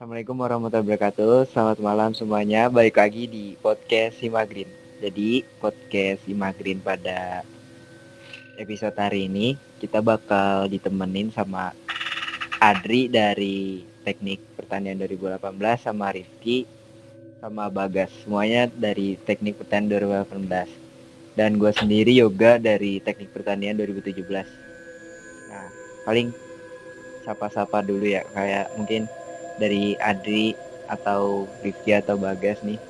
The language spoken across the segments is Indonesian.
Assalamualaikum warahmatullahi wabarakatuh. Selamat malam semuanya. Balik lagi di podcast Imagrin. Jadi podcast Imagrin pada episode hari ini kita bakal ditemenin sama Adri dari Teknik Pertanian 2018 sama Rifki sama Bagas. Semuanya dari Teknik Pertanian 2018. Dan gue sendiri Yoga dari Teknik Pertanian 2017. Nah, paling sapa-sapa dulu ya, kayak mungkin dari Adri atau Rifki atau Bagas nih.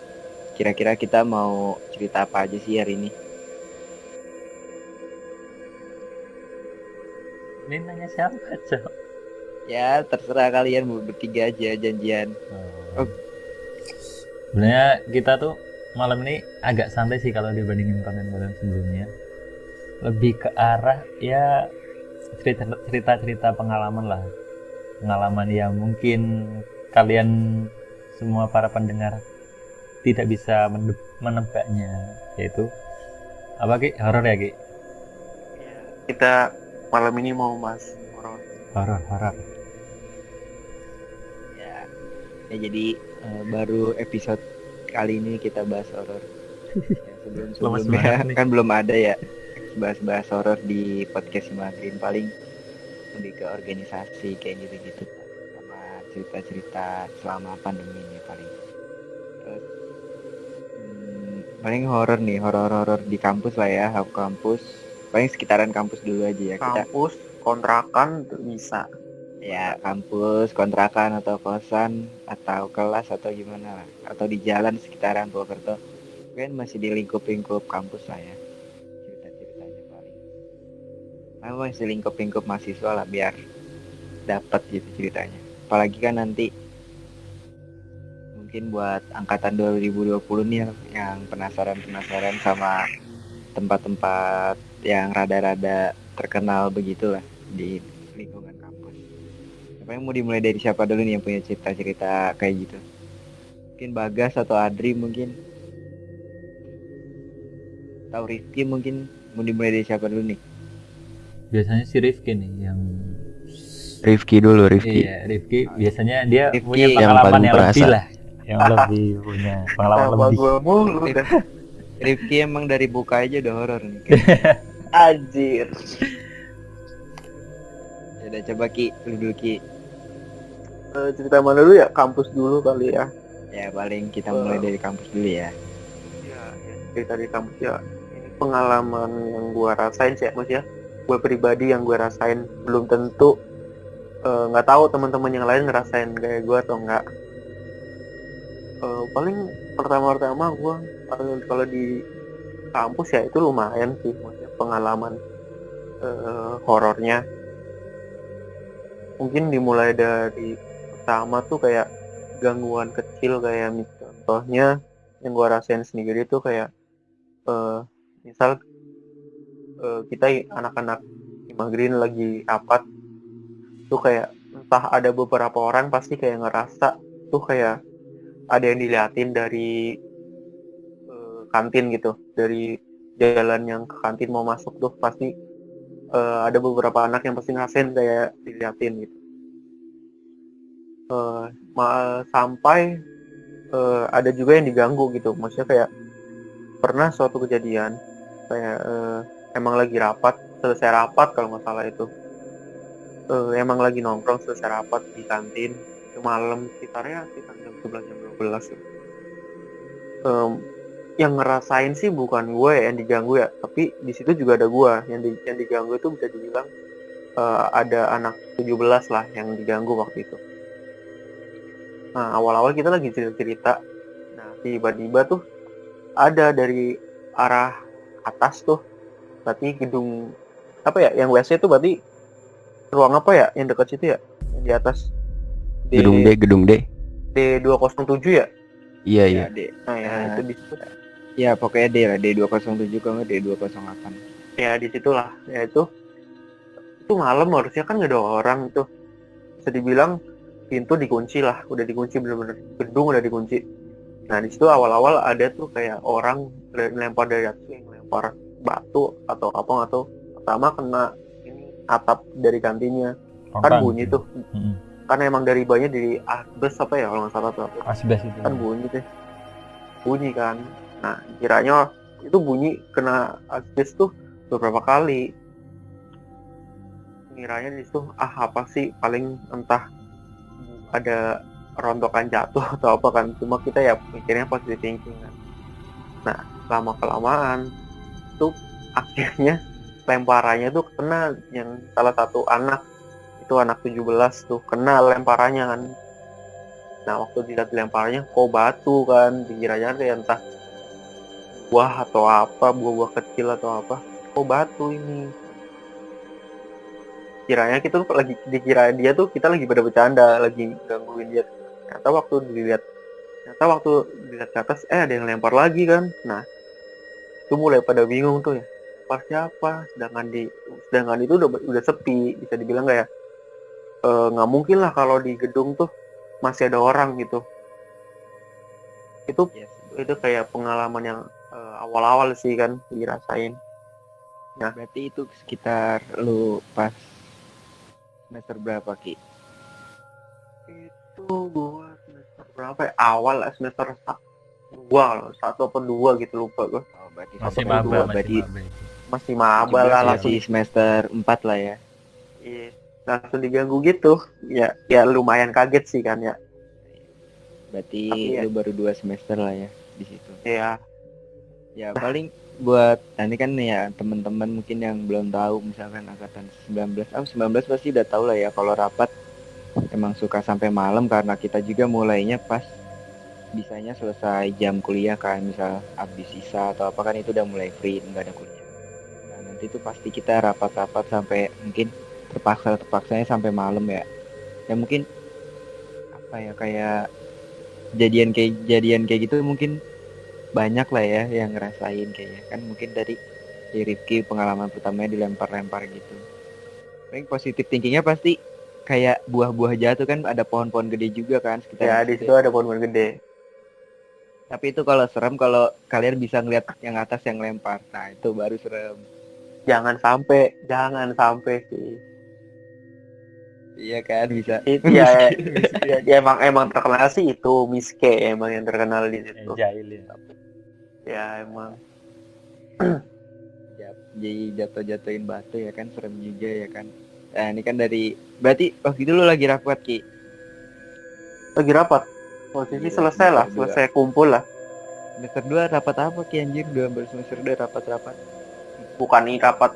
Kira-kira kita mau cerita apa aja sih hari ini? Ini nanya siapa, Cok? Ya, terserah kalian mau bertiga aja janjian. Oh, Sebenarnya kita tuh malam ini agak santai sih kalau dibandingin konten-konten sebelumnya. Lebih ke arah ya cerita-cerita pengalaman lah. Pengalaman yang mungkin kalian semua para pendengar tidak bisa menebaknya, yaitu apa Ki? Horor ya Ki? Kita malam ini mau mas horor. Horor. ya. Ya jadi baru episode kali ini kita bahas horor. Ya, sebelum-sebelumnya kan belum ada ya bahas-bahas horor di podcast Imagrin, paling lebih ke organisasi kayak gitu-gitu sama cerita-cerita selama pandemi ini paling. Terus paling horor nih, horor-horor di kampus lah ya, kampus. Paling sekitaran kampus dulu aja ya kita. Kampus, kontrakan bisa. Ya kampus, kontrakan atau kosan atau kelas atau gimana lah, atau di jalan sekitaran Purwokerto. Kan masih di lingkup-lingkup kampus lah ya. Cerita-ceritanya paling. Aku masih lingkup-lingkup mahasiswa lah biar dapat gitu ceritanya. Apalagi kan nanti mungkin buat angkatan 2020 nih yang penasaran-penasaran sama tempat-tempat yang rada-rada terkenal begitulah di lingkungan kampus. Apa yang mau dimulai dari siapa dulu nih yang punya cerita-cerita kayak gitu? Mungkin Bagas atau Adri mungkin? Atau Rifki mungkin mau dimulai dari siapa dulu nih? Biasanya si Rifki nih yang Rifki dulu, Rifki. Iya, Rifki biasanya dia Rifki punya yang pengalaman paling yang lebih perasa. lah. Yang lebih punya pengalaman Sama lebih. gue mulu dah. Rifki emang dari buka aja udah horor nih. Anjir. Ya udah coba Ki, lu dulu Ki. Cerita mana dulu ya? Kampus dulu kali ya. Ya paling kita mulai dari kampus dulu ya. Ya, cerita di kampus ya. Ini pengalaman yang gue rasain sih ya, Mas ya. Gue pribadi yang gue rasain belum tentu nggak tahu teman-teman yang lain ngerasain kayak gue atau enggak. Paling pertama-tama gue kalau di kampus ya itu lumayan sih, maksudnya pengalaman horornya. Mungkin dimulai dari pertama tuh kayak gangguan kecil, kayak contohnya yang gue rasain sendiri tuh kayak misal kita anak-anak Imagrin lagi rapat tuh, kayak entah ada beberapa orang pasti kayak ngerasa tuh kayak ada yang diliatin dari kantin gitu, dari jalan yang ke kantin mau masuk tuh pasti ada beberapa anak yang pasti ngerasain kayak diliatin gitu. Sampai ada juga yang diganggu gitu, maksudnya kayak pernah suatu kejadian kayak emang lagi rapat, selesai rapat kalau nggak salah itu emang lagi nongkrong selesai rapat di kantin itu malam sekitar jam 11 jam 12 gitu. Yang ngerasain sih bukan gue yang diganggu ya, tapi di situ juga ada gue yang diganggu. Itu bisa dibilang ada anak 17 lah yang diganggu waktu itu. Nah, awal-awal kita lagi cerita-cerita. Nah, tiba-tiba tuh ada dari arah atas tuh, berarti gedung apa ya, yang WC tuh berarti ruang apa ya yang dekat situ ya, yang di atas Gedung D. D207 ya? Iya. D. Nah, ya itu di situ. Ya pokoknya D lah, D207 kalau nggak D208. Ya di situlah. Ya itu malam harusnya kan nggak ada orang tuh. Bisa dibilang pintu dikunci lah, udah dikunci bener-bener, gedung udah dikunci. Nah di situ awal-awal ada tuh kayak orang lempar dari atas, yang lempar batu atau apa atau pertama kena ini atap dari kantinnya. Kan bunyi tuh. karena emang dari banyak dari asbes apa ya kalau nggak salah tuh asbes itu. kan bunyi kan. Nah kiranya itu bunyi kena asbes tuh beberapa kali. Kiranya di situ apa sih, paling entah ada rontokan jatuh atau apa kan, cuma kita ya mikirnya positive thinking kan. Nah lama kelamaan tuh akhirnya lemparannya tuh kena yang salah satu anak, itu anak 17 tuh kena lemparannya kan. Nah waktu dilihat lemparannya kok batu kan, dikiranya kayak entah buah atau apa, buah-buah kecil atau apa, kok batu ini. Kiranya kita tuh lagi, dikira dia tuh kita lagi pada bercanda, lagi gangguin dia. Ternyata waktu dilihat ke atas ada yang lempar lagi kan. Nah itu mulai pada bingung tuh ya, lempar siapa, sedangkan itu udah sepi, bisa dibilang kayak nggak mungkin lah kalau di gedung tuh masih ada orang gitu. Itu kayak pengalaman yang awal-awal sih kan dirasain. Nah, berarti itu sekitar lu pas semester berapa, Ki? Itu gua semester berapa ya? Awal semester 1 atau 2 gitu, lupa gua. Oh, berarti Masih semester maba, dua, masih berarti maba itu. Masih maba lah, langsung masih semester 4 lah ya. iya, langsung diganggu gitu. Ya lumayan kaget sih kan ya. Berarti Tapi ya- lu baru 2 semester lah ya di situ. Ya, Ya paling buat nanti kan ya teman-teman mungkin yang belum tahu misalkan angkatan 19, 19 pasti udah tahu lah ya kalau rapat emang suka sampai malam karena kita juga mulainya pas bisanya selesai jam kuliah kan, misal habis sisa atau apa kan itu udah mulai free, nggak ada kuliah. Nah nanti tuh pasti kita rapat-rapat sampai mungkin terpaksanya sampai malam ya. Ya mungkin apa ya, kayak kejadian kayak gitu mungkin banyak lah ya yang ngerasain kayaknya kan, mungkin dari Rifki pengalaman pertamanya dilempar-lempar gitu. Paling positif thinkingnya pasti kayak buah-buah jatuh kan, ada pohon-pohon gede juga kan sekitar di situ ada pohon gede. tapi itu kalau serem kalau kalian bisa ngeliat yang atas yang lempar, nah itu baru serem. Jangan sampai sih. Iya kan, bisa Itu ya, ya emang terkenal sih itu Miske, emang yang terkenal di situ. Jahil ya. Ya emang. jadi jatuh-jatuhin batu ya kan, serem juga ya kan. Nah ini kan dari berarti waktu itu lu lagi rapat, Ki? Lagi rapat. Posisi Iya, selesai lah, semester selesai kumpul lah. Semester 2 rapat apa, Ki, anjir? Baru semester 2 rapat-rapat. Bukan ini rapat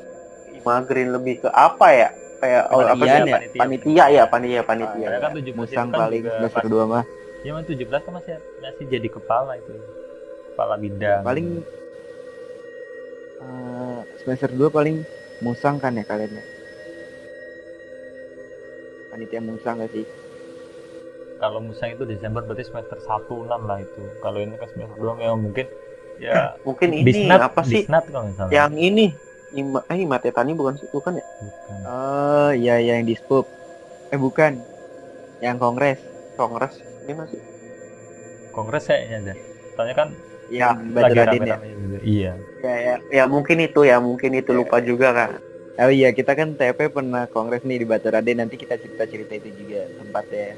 Imagrin, lebih ke apa ya? Kayak Panitiaan ya? Panitia ya. Karena Iya. kan 17 Musang itu kan paling juga semester pas- 2 mah. Ya kan 17 kan masih jadi kepala itu. Kepala bidang. Paling semester 2 paling musang kan ya kalian ya? Panitia musang gak sih? Kalau musang itu Desember berarti semester 1 6 lah itu. Kalau ini kan semester 2 memang mungkin ya Mungkin ini Disnat, apa sih? Disnat kalau misalnya. Yang ini Imatetani bukan kan ya? Bukan. Oh iya, yang di SPUP. Bukan. Yang kongres. Kongres ini masih. Kongres kayaknya aja. Soalnya kan Yang lagi Badradin ya? rame-ramenya juga. Iya. Ya mungkin itu lupa juga kan. Oh iya, kita kan TP pernah kongres nih di Batu Raden. Nanti kita cerita-cerita itu juga tempatnya.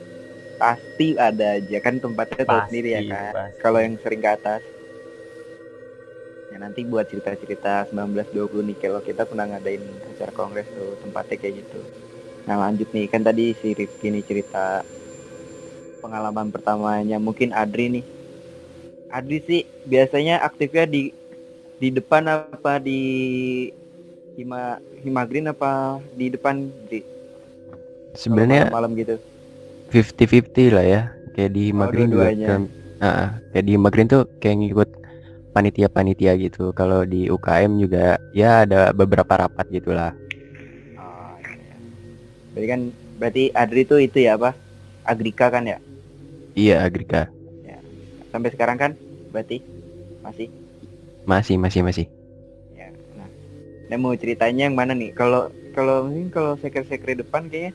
Pasti ada aja kan, tempatnya tahu sendiri ya kan. Pasti. Kalau yang sering ke atas. Ya nanti buat cerita-cerita 1920 nih, kalau kita pernah ngadain acara kongres tuh tempatnya kayak gitu. Nah lanjut nih, kan tadi si Rifki nih cerita pengalaman pertamanya, mungkin Adri nih. Adri sih biasanya aktifnya di depan apa di Himagrin apa di depan, Dri? Sebenarnya malam gitu. 50-50 lah ya. Kayak di Magrin juga dua-duanya. kan. Kayak di Magrin tuh kayak ngikut panitia-panitia gitu. Kalau di UKM juga ya ada beberapa rapat gitulah. Oh, iya. Berarti Adri tuh itu ya apa? Agrika kan ya? Iya, Agrika. Sampai sekarang kan? Berarti masih. Masih. Ya. Nah, mau ceritanya yang mana nih? Kalau sekre depan kayaknya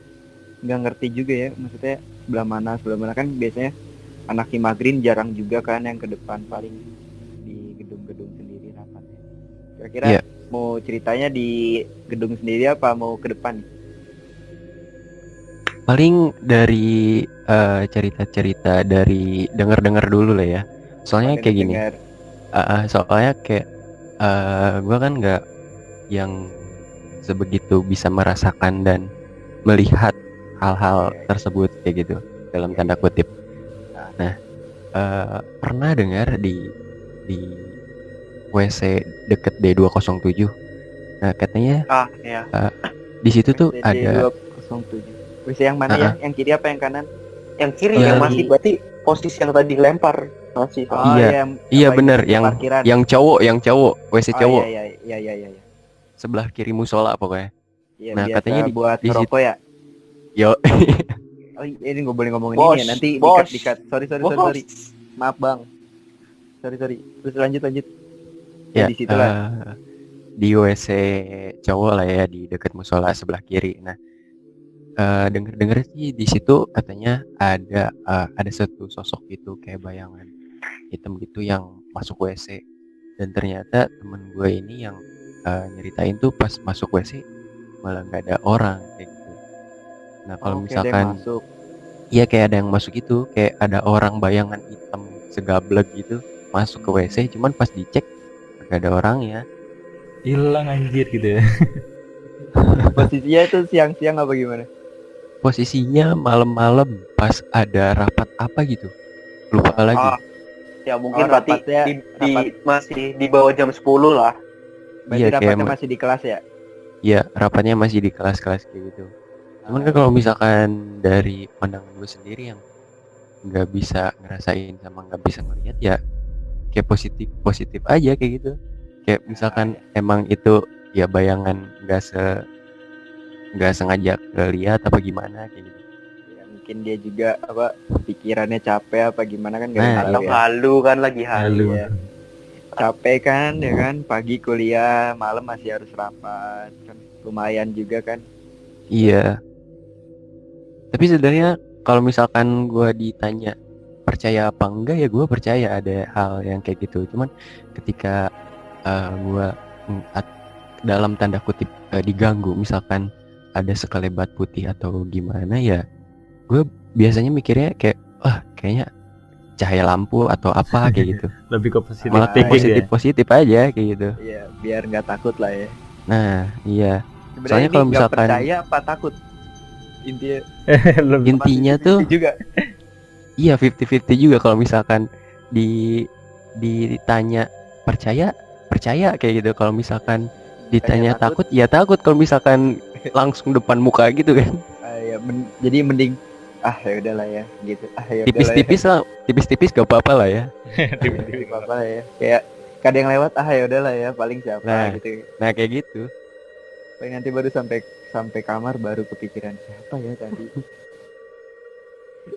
nggak ngerti juga ya. Maksudnya sebelah mana kan biasanya anak Himagrin jarang juga kan yang ke depan, paling di gedung-gedung sendiri rapatnya. Kira-kira Iya. mau ceritanya di gedung sendiri apa mau ke depan? Paling dari cerita-cerita dari denger-denger dulu lah ya. Soalnya kayak gini. Dengar. Soalnya kayak gue kan nggak yang sebegitu bisa merasakan dan melihat hal-hal tersebut kayak gitu dalam tanda kutip. Nah, pernah dengar di WC deket D207. Nah, katanya Ya. di situ tuh WCD ada 207. WC yang mana ya? Yang kiri apa yang kanan? Yang kiri yang masih berarti posisi yang tadi lempar masih. Oh, Iya. yang Iya apa, bener, dekat parkiran. yang cowok WC cowok Iya. sebelah kiri musola pokoknya. Iya, Nah, biasa katanya buat di situ ngerokok ya. yo Oh, ini nggak boleh ngomongin Bos, ini ya. Nanti bos. dikat. Sorry. Bos. Maaf bang. Sorry. Terus lanjut. ya Di situ lah. di WC cowok lah ya di dekat musola sebelah kiri. Nah, denger sih di situ katanya ada satu sosok gitu kayak bayangan hitam gitu yang masuk WC, dan ternyata temen gue ini yang nyeritain tuh pas masuk WC malah nggak ada orang kayak gitu. Nah kalau Oke, ada yang misalkan masuk. iya kayak ada yang masuk itu, kayak ada orang bayangan hitam segablek gitu masuk ke WC, cuman pas dicek nggak ada orangnya. Hilang anjir gitu ya. Posisinya itu siang-siang apa gimana? Posisinya malam-malam pas ada rapat apa gitu, lupa lagi. Ya mungkin Oh, berarti rapatnya- masih di bawah jam 10 lah. Berarti Iya, kayak rapatnya masih di kelas ya? Ya rapatnya masih di kelas-kelas kayak gitu. Cuman kan kalau misalkan dari pandangan gue sendiri yang nggak bisa ngerasain sama nggak bisa ngelihat ya kayak positif aja kayak gitu. Kayak misalkan emang itu ya bayangan nggak sengaja lihat apa gimana kayak gitu. Ya, mungkin dia juga apa pikirannya capek apa gimana kan nggak Nah, ada tahu Atau ya. halu kan lagi halu. Halu. Iya. Capek kan ya kan, pagi kuliah, malam masih harus rapat kan, lumayan juga kan. Iya. Tapi sebenarnya kalau misalkan gue ditanya percaya apa enggak ya gue percaya ada hal yang kayak gitu. Cuman ketika gue dalam tanda kutip diganggu, misalkan ada sekelebat putih atau gimana ya, gue biasanya mikirnya kayak kayaknya cahaya lampu atau apa kayak gitu. Lebih ke positif Malah thinking ya. positif aja kayak gitu. Iya, biar nggak takut lah ya. Nah iya, Sebenarnya Soalnya ini kalau nggak misalkan- percaya apa takut? Intinya Lebih intinya pasti tuh juga. iya 50-50 juga. Kalau misalkan ditanya percaya kayak gitu. Kalau misalkan ditanya takut ya takut. Kalau misalkan langsung depan muka gitu kan, Ya, jadi mending ya udahlah ya gitu. Ya udahlah tipis-tipis gak apa-apa lah ya. ya. Apa lah ya. Kayak kadang lewat ya udahlah ya, paling siapa Nah. gitu. Nah kayak gitu. Paling nanti baru sampai kamar baru kepikiran siapa ya tadi.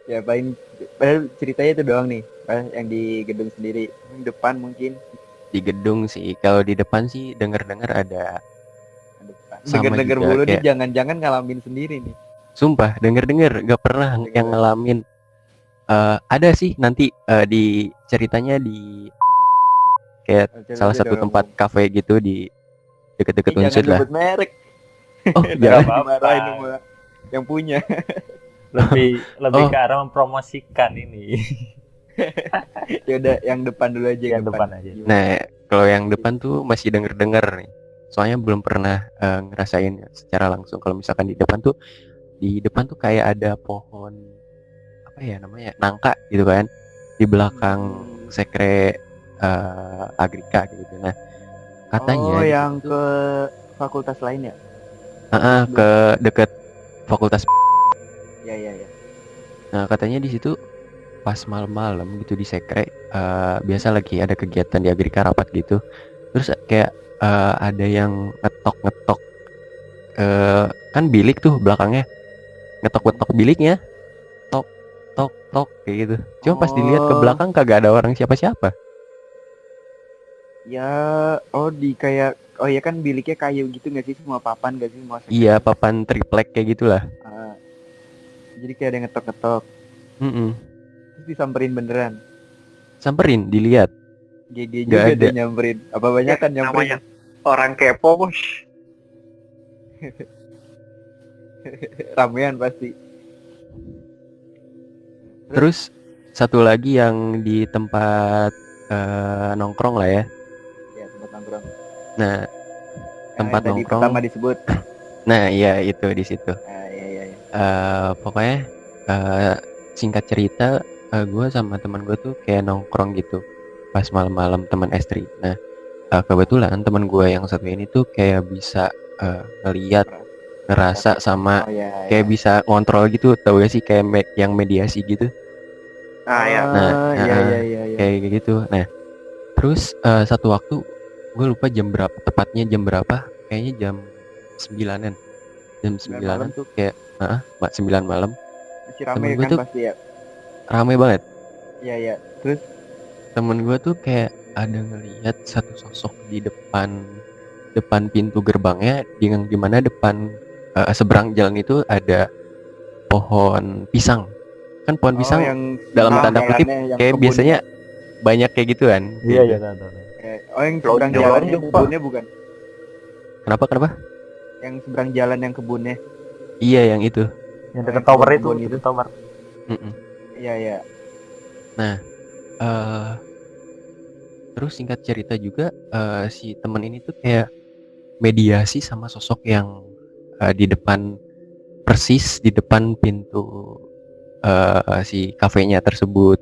Ya paling padahal ceritanya itu doang nih, yang di gedung sendiri. Yang depan mungkin Di gedung sih, kalau di depan sih denger-dengar ada. Sama denger-denger juga, mulu nih, kayak- jangan-jangan ngalamin sendiri nih. Sumpah denger-denger gak pernah Denger. yang ngalamin. Ada sih nanti di ceritanya di kayak salah satu tempat kafe gitu di deket-deket jangan Unsur lah. sebut merek. Oh Ntar jangan. apa-apa. dimarahin sama yang punya. lebih Oh. ke arah mempromosikan ini. Ya udah yang depan dulu aja. Yang depan aja. Gimana? Nah kalau yang depan tuh masih denger-denger nih. Soalnya belum pernah ngerasain secara langsung. Kalau misalkan di depan tuh kayak ada pohon apa ya namanya, nangka gitu kan, di belakang sekre agrika gitu. Nah katanya di yang situ- ke fakultas lain ya? ke deket fakultas. Ya. Nah katanya di situ pas malam-malam gitu di sekre biasa lagi ada kegiatan di agrika rapat gitu. Terus kayak ada yang ngetok kan bilik tuh belakangnya, ngetok biliknya, tok kayak gitu. Cuma pas dilihat ke Oh. belakang kagak ada orang siapa-siapa. Ya, ya kan biliknya kayu gitu nggak sih, semua papan nggak sih, semua sekre? Iya papan triplek kayak gitulah. Jadi kayak ada yang ngetok-ngetok, terus disamperin beneran. Samperin dilihat. GG Nggak juga ada. dia nyamperin. Apa banyak kan nyamperin? Namanya orang kepo bos. Ramean pasti. Terus satu lagi yang di tempat nongkrong lah ya. Ya, tempat nongkrong. Nah, tempat yang tadi nongkrong. pertama disebut. Nah, iya itu di situ. Iya. Pokoknya singkat cerita, gue sama teman gue tuh kayak nongkrong gitu pas malam-malam teman S3. Nah, kebetulan teman gue yang satu ini tuh kayak bisa ngeliat, ngerasa sama kayak bisa ngontrol gitu, tau gak sih kayak yang mediasi gitu. Ya. Iya. Kayak gitu. Nah, terus satu waktu gue lupa jam berapa, tepatnya jam berapa, kayaknya jam 9-an. Jam 9-an tuh kayak 9 malam. Masih rame temen gue kan tuh pasti ya. Rame banget. Iya. Terus Temen gue tuh kayak ada ngelihat satu sosok di depan pintu gerbangnya, yang dimana depan seberang jalan itu ada pohon pisang. Kan pohon pisang yang dalam tanda kutip kayak biasanya banyak kayak gitu kan. Iya, tahu. Yang seberang jalan yang kebunnya bukan? Kenapa? Yang seberang jalan yang kebunnya. Iya, yang itu. Yang dekat tower itu, tower. Iya. Nah, terus singkat cerita juga si temen ini tuh kayak mediasi sama sosok yang di depan, persis di depan pintu si kafenya tersebut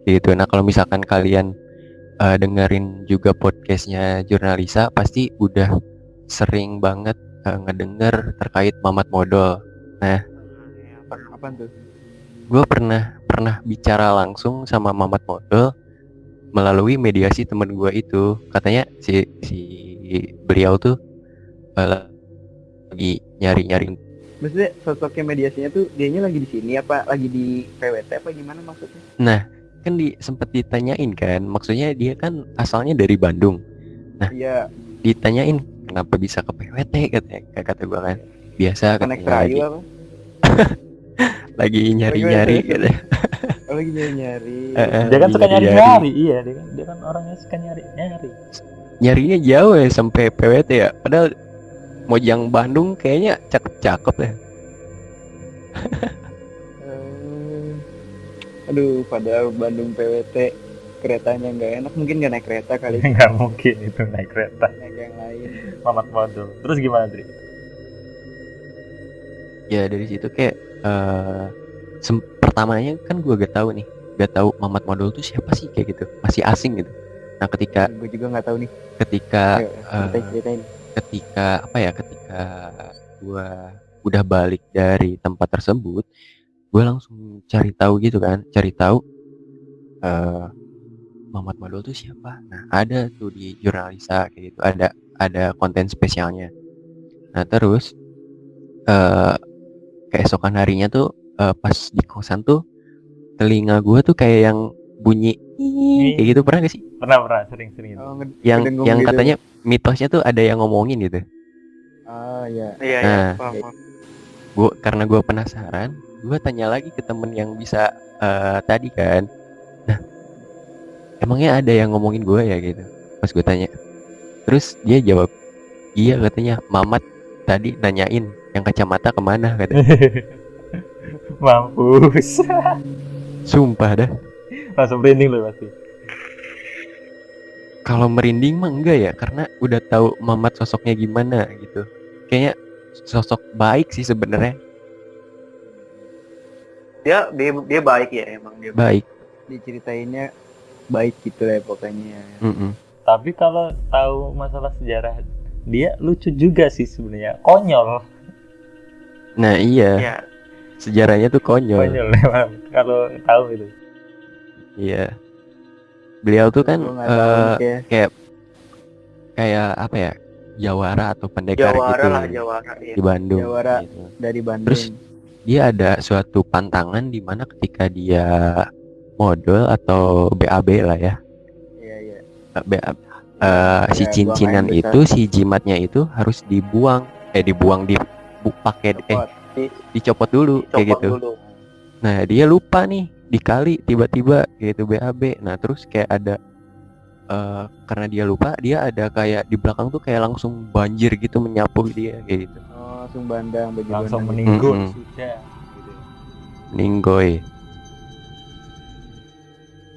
gitu. Nah, kalau misalkan kalian dengerin juga podcastnya Jurnalisa, pasti udah sering banget ngedenger terkait Mamat Modol. Nah, Apaan tuh? gue pernah bicara langsung sama Mamat Modol melalui mediasi temen gue itu. Katanya si beliau tuh lagi nyari. Maksudnya sosoknya mediasinya tuh dianya lagi di sini apa lagi di PWT apa gimana maksudnya? Nah, kan sempet ditanyain kan, maksudnya dia kan asalnya dari Bandung. Nah, iya. Ditanyain kenapa bisa ke PWT, kata gue kan. Biasa Connect katanya rayu apa? lagi nyari-nyari gitu. Lagi nyari. Dia kan suka nyari. Iya, dia kan orangnya suka nyari. Nyarinya jauh ya sampai PWT ya. Padahal Mojang Bandung kayaknya cakep ya. Aduh, padahal Bandung PWT keretanya nggak enak, mungkin nggak naik kereta kali. Nggak mungkin itu naik kereta. Naik yang lain. Mamat Modul. Terus gimana, Dri? Ya dari situ kayak pertamanya kan gue gak tahu Mamat Modul tuh siapa sih kayak gitu, masih asing gitu. Nah ketika gue juga nggak tahu nih. Ketika ceritain. Ketika gue udah balik dari tempat tersebut, gue langsung cari tahu Mamat Modul tuh siapa. Nah ada tuh di Jurnalisa kayak gitu, ada konten spesialnya. Nah terus keesokan harinya tuh pas di kosan tuh telinga gue tuh kayak yang bunyi kayak gitu, pernah gak sih? Pernah sering itu. Yang gitu. Katanya mitosnya tuh ada yang ngomongin gitu. Iya. Nah, karena gue penasaran, gue tanya lagi ke temen yang bisa tadi kan. Nah, emangnya ada yang ngomongin gue ya gitu. Pas gue tanya, terus dia jawab, iya katanya Mamat tadi nanyain yang kacamata kemana katanya. Mampus. Sumpah dah. Langsung merinding loh pasti. Kalau merinding mah enggak ya, karena udah tahu Mamat sosoknya gimana gitu. Kayaknya sosok baik sih sebenarnya. Dia baik ya, emang dia baik. Diceritainnya baik gitu lah pokoknya. Tapi kalau tahu masalah sejarah dia lucu juga sih sebenarnya, konyol. Nah iya. Sejarahnya tuh konyol memang kalau tahu itu. Iya. Beliau tuh kan kayak apa ya, jawara atau pendekar jawara gitu jawara, iya. Di Bandung. Jawara gitu. Dari Bandung. Terus dia ada suatu pantangan di mana ketika dia modal atau BAB lah ya. Iya. Si cincinan itu, si jimatnya itu harus dibuang dicopot dulu kayak gitu. Nah dia lupa nih dikali tiba-tiba gitu BAB. Nah terus kayak ada karena dia lupa, dia ada kayak di belakang tuh kayak langsung banjir gitu menyapu dia kayak gitu. Langsung bandang, langsung meninggal sudah gitu. Ninggoy.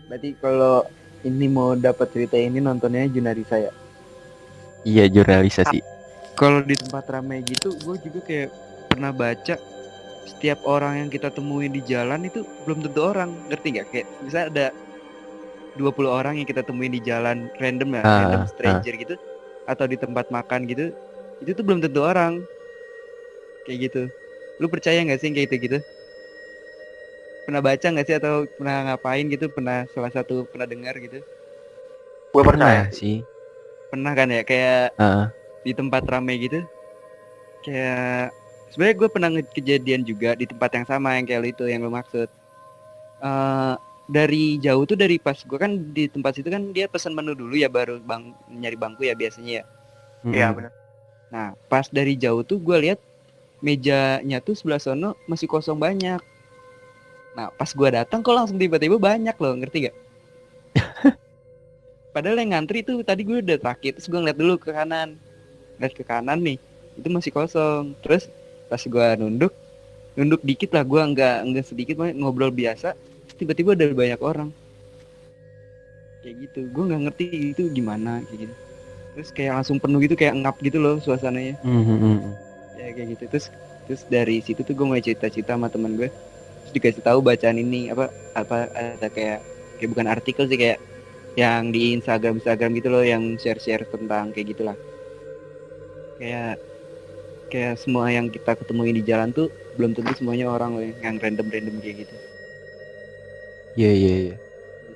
Berarti kalau ini mau dapat cerita ini nontonnya Junarisa ya. Iya, jurnalisasi. Kalau di tempat ramai gitu, gue juga kayak pernah baca setiap orang yang kita temuin di jalan itu belum tentu orang, ngerti gak? Kayak misalnya ada 20 orang yang kita temuin di jalan random ya, random stranger gitu, atau di tempat makan gitu, itu tuh belum tentu orang. Kayak gitu. Lu percaya gak sih kayak gitu-gitu? Pernah baca gak sih atau pernah ngapain gitu? Pernah salah satu pernah dengar gitu? Gue percaya Pernah sih. Pernah kan ya kayak Heeh. di tempat ramai gitu. Kayak sebenarnya gue pernah kejadian juga di tempat yang sama yang kayak lu itu yang lu maksud. Dari jauh tuh dari pas gue kan di tempat situ kan dia pesan menu dulu ya baru nyari bangku ya biasanya ya. Iya benar. Nah pas dari jauh tuh gue lihat mejanya tuh sebelah sono masih kosong banyak. Nah pas gue datang kok langsung tiba-tiba banyak loh, ngerti gak? Padahal yang ngantri tuh tadi gue udah terakhir, terus gue ngeliat dulu ke kanan. Ngeliat ke kanan nih, itu masih kosong. Terus pas gue nunduk dikit lah, gue nggak sedikit banget ngobrol biasa. Terus tiba-tiba ada banyak orang. Kayak gitu, gue nggak ngerti itu gimana kayak gitu. Terus kayak langsung penuh gitu, kayak ngap gitu loh suasananya. Ya kayak gitu. Terus dari situ tuh gue mulai cerita-cerita sama teman gue. Terus dikasih tahu bacaan ini apa ada kayak bukan artikel sih, kayak yang di Instagram gitu loh, yang share tentang kayak gitulah. Kayak semua yang kita ketemuin di jalan tuh belum tentu semuanya orang loh yang random kayak gitu. Iya.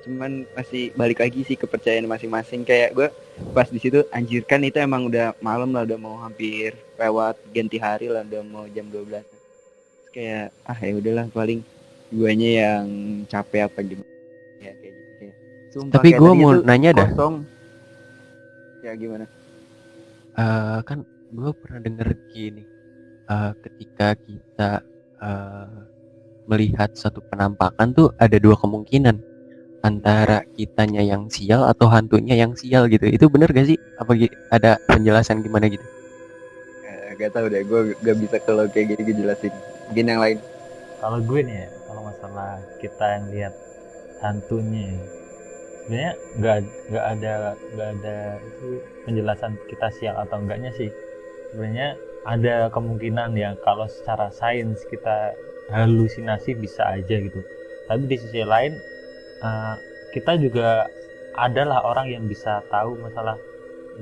Cuman masih balik lagi sih kepercayaan masing-masing. Kayak gue pas di situ anjir kan itu emang udah malam lah, udah mau hampir lewat ganti hari lah, udah mau jam 12. Terus kayak ya udahlah paling guanya yang capek apa gimana. Ya kayak gitu. Sumpah, Tapi kayak gue tadi mau itu nanya dah. kosong. Ya gimana? Kan gue pernah denger gini. Ketika kita melihat satu penampakan tuh ada dua kemungkinan, antara kitanya yang sial atau hantunya yang sial gitu. Itu bener gak sih? Apa ada penjelasan gimana gitu? Gak tau deh, gue gak bisa kalau kayak gini jelasin. Mungkin yang lain. Kalau gue nih ya, kalau masalah kita yang lihat hantunya, sebenarnya nggak ada itu penjelasan kita sial atau enggaknya sih. Sebenarnya ada kemungkinan ya kalau secara sains kita halusinasi bisa aja gitu. Tapi di sisi lain kita juga adalah orang yang bisa tahu masalah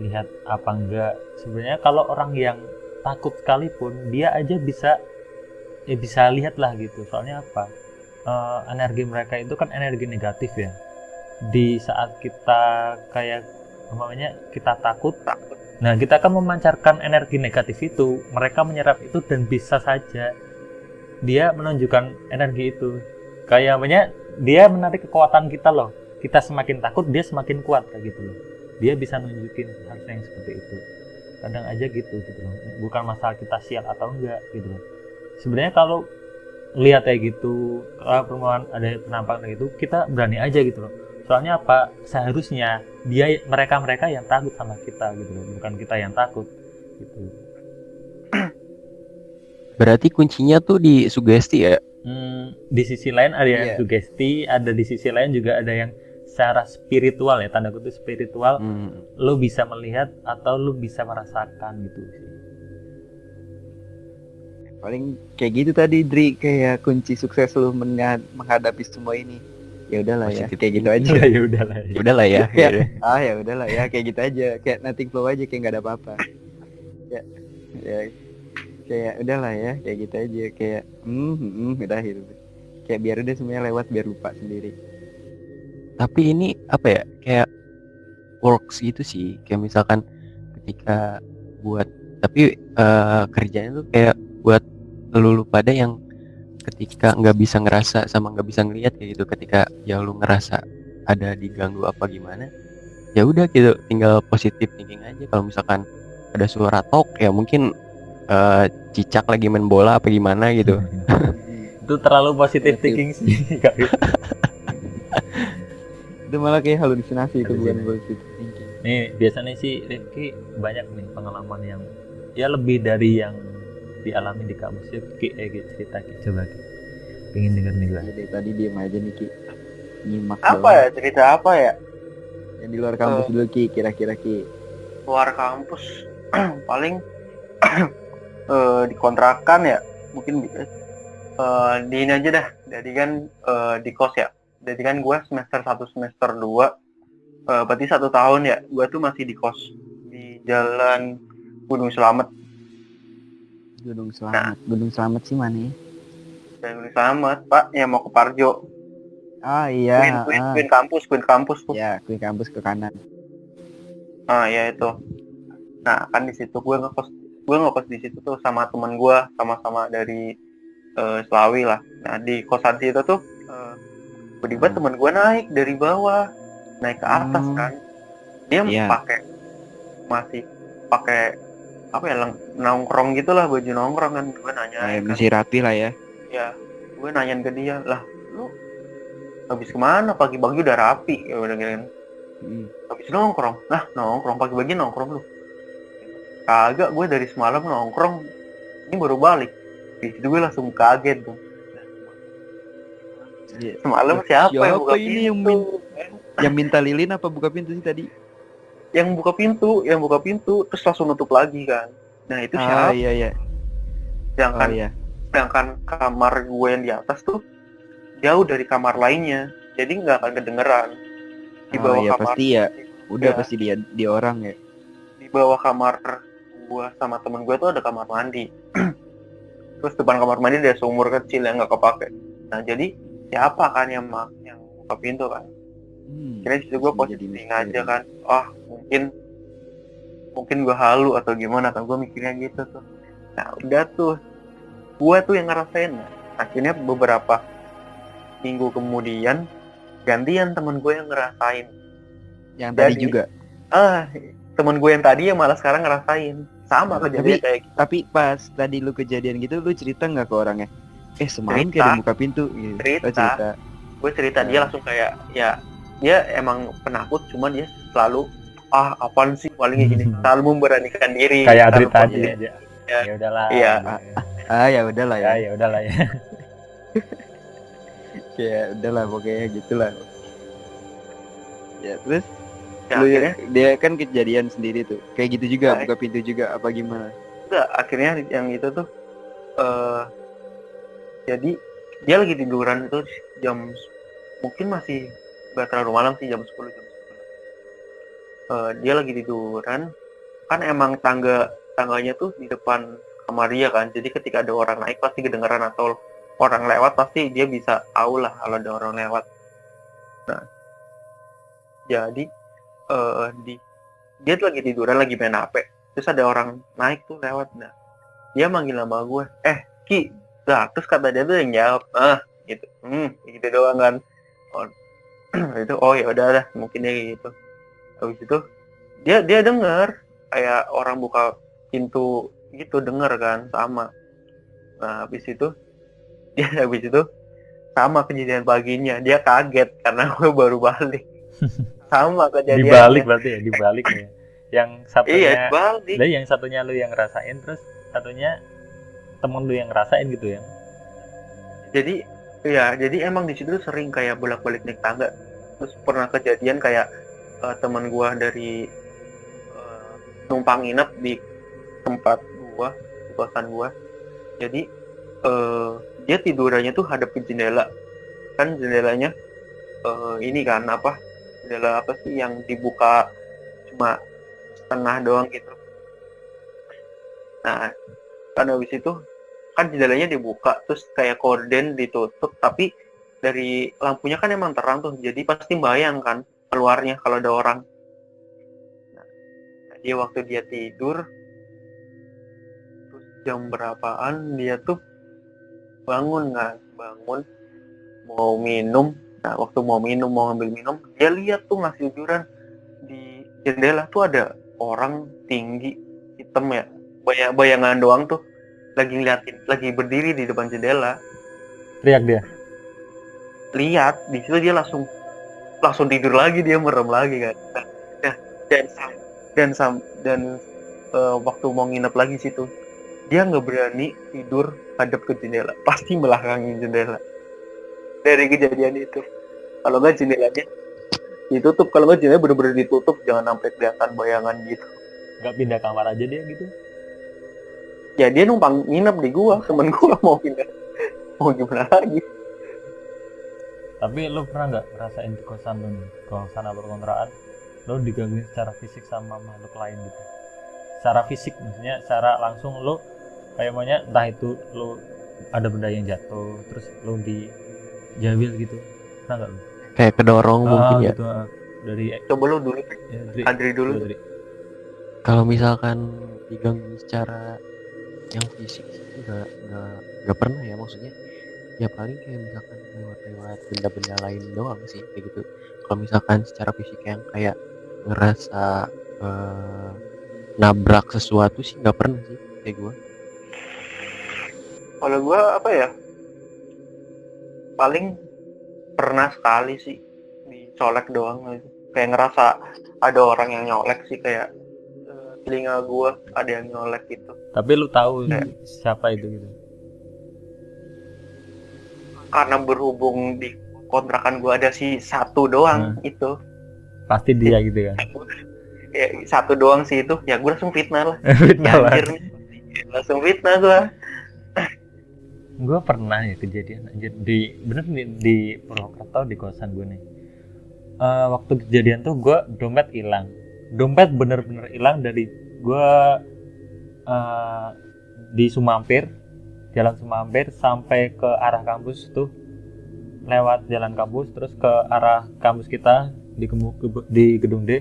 lihat apa enggak. Sebenarnya kalau orang yang takut sekalipun dia aja bisa lihat lah gitu. Soalnya apa? Energi mereka itu kan energi negatif ya. Di saat kita kayak umpamanya kita takut, nah kita akan memancarkan energi negatif itu, mereka menyerap itu dan bisa saja dia menunjukkan energi itu. Kayak dia menarik kekuatan kita loh. Kita semakin takut dia semakin kuat kayak gitu loh. Dia bisa nunjukin hal yang seperti itu. Kadang aja gitu loh. Bukan masalah kita sial atau enggak gitu loh. Sebenarnya kalau lihat kayak gitu, permohonan ada penampakan gitu, kita berani aja gitu loh. Soalnya apa? Seharusnya mereka yang takut sama kita gitu loh, bukan kita yang takut gitu. Berarti kuncinya tuh di sugesti ya? Di sisi lain ada yang sugesti, ada di sisi lain juga ada yang secara spiritual ya, tanda kutip spiritual. Lo bisa melihat atau lo bisa merasakan gitu sih. Paling kayak gitu tadi Dri, kayak kunci sukses lu menghadapi semua ini. Ya udahlah ya, kayak gitu aja. Ya udahlah ya. Ya udahlah ya, kayak gitu aja. Kayak nothing flow aja, kayak nggak ada apa-apa. Ya, kayak udahlah ya, kayak gitu aja. Kayak udah gitu. Kayak biar udah semuanya lewat, biar lupa sendiri. Tapi ini apa ya? Kayak works gitu sih. Kayak misalkan ketika buat, tapi kerjanya tuh kayak buat lu pada yang ketika nggak bisa ngerasa sama nggak bisa ngelihat kayak gitu, ketika ya lu ngerasa ada diganggu apa gimana, ya udah gitu, tinggal positif thinking aja. Kalau misalkan ada suara tok ya mungkin cicak lagi main bola apa gimana gitu. Itu terlalu positif thinking sih. Itu malah kayak halusinasi, itu bukan positif thinking. Nih biasanya sih Rifki banyak nih pengalaman yang ya lebih dari yang dialami di kampus. Cerita coba pengen denger nih gue. Jadi tadi diem aja nih Ki. Nyimak Apa doang. ya, cerita apa ya? Yang di luar kampus dulu Ki, kira-kira Ki. Luar kampus paling di kontrakan ya, mungkin di ini aja dah. Jadi kan di kos ya. Jadi kan gue semester 1 semester 2, berarti 1 tahun ya. Gue tuh masih di kos di Jalan Gunung Slamet. Gunung Slamet. Gunung Slamet sih mana ya? Dan Gunung Slamet, Pak, yang mau ke Parjo. Ah iya. Queen kampus tuh. Ya, Queen kampus ke kanan. Ah ya itu. Nah kan di situ gue ngekos di situ tuh sama teman gue, sama-sama dari Selawi lah. Nah di kosan situ tuh tiba-tiba teman gue naik dari bawah, naik ke atas kan. Dia masih pakai apa ya, nongkrong gitulah, baju nongkrong kan. Gue nanya kan, Masih rapi lah ya. ya gue nanyain ke dia, lah lu habis kemana pagi-pagi udah rapi ya, udah gitu. Habis nongkrong. Lah nongkrong pagi-pagi nongkrong lu? Kagak, gue dari semalam nongkrong, ini baru balik. Di situ gue langsung kaget tuh. Semalam siapa yang buka ini pintu? Yang minta lilin apa buka pintu sih tadi? Yang buka pintu terus langsung nutup lagi kan. Nah itu siapa? Iya. Sedangkan kamar gue yang di atas tuh jauh dari kamar lainnya, jadi nggak akan kedengeran. Di bawah kamar pasti ya. Udah pasti dia orang ya. Di bawah kamar gue sama temen gue tuh ada kamar mandi. Terus depan kamar mandi ada sumur kecil yang nggak kepake. Nah jadi siapa kan yang buka pintu kan? Kira situ gue posting aja kan. Mungkin gue halu atau gimana kan, gue mikirnya gitu tuh. Nah udah tuh gue tuh yang ngerasain. Akhirnya beberapa minggu kemudian gantian temen gue yang ngerasain. Yang tadi juga? Temen gue yang tadi yang malah sekarang ngerasain. Sama kejadian kayak gitu. Tapi pas tadi lu kejadian gitu, lu cerita nggak ke orangnya? Semalam kayak ada buka pintu gitu. Cerita. Gue cerita, dia langsung kayak, ya dia emang penakut, cuman dia selalu apaan sih paling kayak gini, selalu memberanikan diri. Kayak Adri tadi aja. Ya udahlah. Iya. Ya udahlah ya. Ya udahlah ya. Ya udahlah pokoknya gitulah. Ya terus ya, akhirnya dia kan kejadian sendiri tuh. Kayak gitu juga, buka pintu juga apa gimana? Enggak, akhirnya yang itu tuh jadi dia lagi tiduran itu jam, mungkin masih nggak terlalu malam sih, jam 10. Dia lagi tiduran, kan emang tangganya tuh di depan kamar dia kan, jadi ketika ada orang naik pasti kedengeran, atau orang lewat pasti dia bisa tahu lah kalau ada orang lewat. Nah jadi dia tuh lagi tiduran, lagi main HP, terus ada orang naik tuh lewat. Nah dia manggil nama gue, Ki. Nah terus kata dia tuh yang jawab, gitu, gitu doang kan. Itu ya udah dah, mungkin dia gitu. Habis itu dia denger kayak orang buka pintu gitu, denger kan, sama. Nah habis itu sama kejadian paginya, dia kaget karena gue baru balik. Sama kejadiannya. Dibalik berarti ya, dibalik ya. Yang satunya, iya, dibalik. Yang satunya lu yang ngerasain, terus satunya temen lu yang ngerasain gitu ya. Jadi emang di situ sering kayak bolak-balik naik tangga. Terus pernah kejadian kayak teman gua dari numpang nginep di tempat gua, di kosan gua. Jadi dia tidurannya tuh hadap ke jendela. Kan jendelanya ini kan jendela apa sih yang dibuka cuma setengah doang gitu. Nah kan habis itu kan jendelanya dibuka, terus kayak korden ditutup, tapi dari lampunya kan emang terang tuh, jadi pasti bayang kan keluarnya kalau ada orang. Nah, dia waktu dia tidur, terus jam berapaan dia tuh bangun mau minum. Nah waktu mau ngambil minum, dia lihat tuh ngasih tiduran di jendela tuh ada orang tinggi hitam ya, bayangan doang tuh, lagi ngeliatin, lagi berdiri di depan jendela. Teriak dia? Lihat, di situ dia langsung tidur lagi, dia merem lagi kan. Nah, dan waktu mau nginep lagi situ, dia nggak berani tidur hadap ke jendela, pasti belakangin jendela. dari kejadian itu. Kalau nggak jendelanya ditutup, kalau nggak jendelanya bener-bener ditutup, jangan sampai kelihatan bayangan gitu. Nggak pindah kamar aja dia gitu. Ya dia numpang nginep di gua, temen gua mau pindah, mau gimana lagi. Tapi lo pernah nggak ngerasain di kosan lo nih, kosan apa kontrakan, lo digangguin secara fisik sama makhluk lain gitu? Secara fisik maksudnya, secara langsung lo kayak maunya entah itu lo ada benda yang jatuh, terus lo dijambil gitu, pernah nggak lo? Kayak kedorong mungkin ya. Gitu, dari Coba lu dulu, ya, Adri dulu. Dri. Kalau misalkan diganggu secara yang fisik sih nggak pernah ya, maksudnya ya paling kayak misalkan lewat benda-benda lain doang sih kayak gitu. Kalau misalkan secara fisik yang kayak ngerasa nabrak sesuatu sih nggak pernah sih kayak gue. Kalau gua apa ya, paling pernah sekali sih dicolek doang gitu. Kayak ngerasa ada orang yang nyolek sih, kayak telinga gua ada yang nyolek gitu. Tapi lu tahu siapa itu gitu? Karena berhubung di kontrakan gua ada si satu doang itu. Pasti dia gitu kan? Ya, satu doang sih itu, ya gua langsung fitnah lah. Fitnah lah. Anjir, langsung fitnah gua. Gue pernah ya kejadian anjir di Purwokerto di kosan gue nih. Waktu kejadian tuh gue dompet hilang. Dompet bener-bener hilang dari gue di Sumampir, jalan Sumampir sampai ke arah kampus tuh, lewat jalan kampus terus ke arah kampus kita di Gedung D.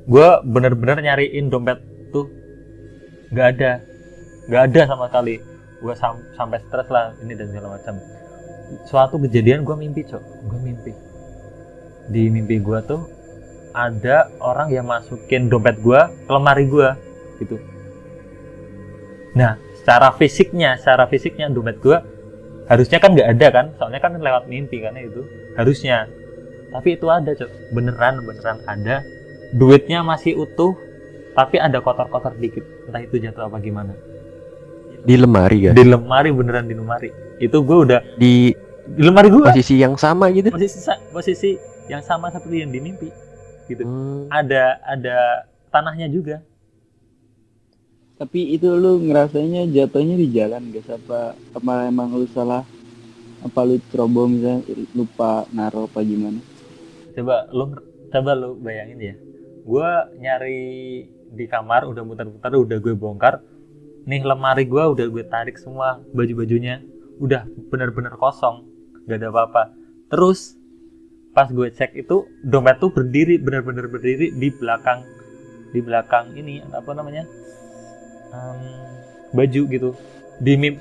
Gue bener-bener nyariin dompet tuh nggak ada sama sekali. Gue sampai stres lah ini dan segala macam. Suatu kejadian gue mimpi di mimpi gue tuh ada orang yang masukin dompet gue ke lemari gue gitu. Nah secara fisiknya dompet gue harusnya kan nggak ada kan, soalnya kan lewat mimpi kan itu harusnya. Tapi itu ada Cok, beneran ada. Duitnya masih utuh tapi ada kotor-kotor dikit, entah itu jatuh apa gimana. Di lemari kan? Di lemari, beneran di lemari. Itu gue udah di lemari gue. Posisi yang sama gitu? Posisi yang sama seperti yang di mimpi gitu. Ada tanahnya juga. Tapi itu lu ngerasanya jatuhnya di jalan guys, apa emang lu salah, apa lu ceroboh misalnya lupa naruh apa gimana? Coba lu bayangin ya. Gue nyari di kamar udah muter-muter, udah gue bongkar. Nih lemari gue udah gue tarik semua, baju-bajunya udah benar-benar kosong, gak ada apa-apa. Terus pas gue cek itu dompet tuh benar-benar berdiri di belakang ini apa namanya, baju gitu.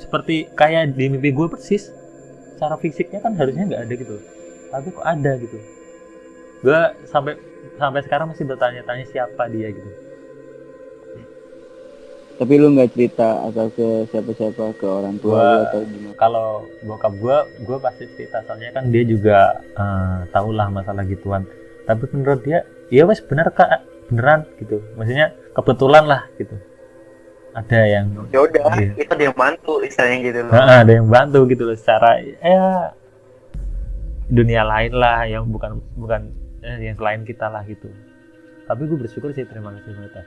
Seperti kayak di mimpi gue persis. Secara fisiknya kan harusnya nggak ada gitu, tapi kok ada gitu. Gue sampai sekarang masih bertanya-tanya siapa dia gitu. Tapi lu nggak cerita asal ke siapa-siapa, ke orang tua lu atau gimana? Kalau bokap gue pasti cerita, soalnya kan dia juga tahulah masalah gituan. Tapi menurut dia, ya wes beneran gitu. Maksudnya kebetulan lah gitu. Ada yang ya udah itu dia yang bantu istilahnya gitu loh. Ada yang bantu gitu loh, secara dunia lain lah yang bukan yang selain kita lah gitu. Tapi gue bersyukur sih, terima kasih banget.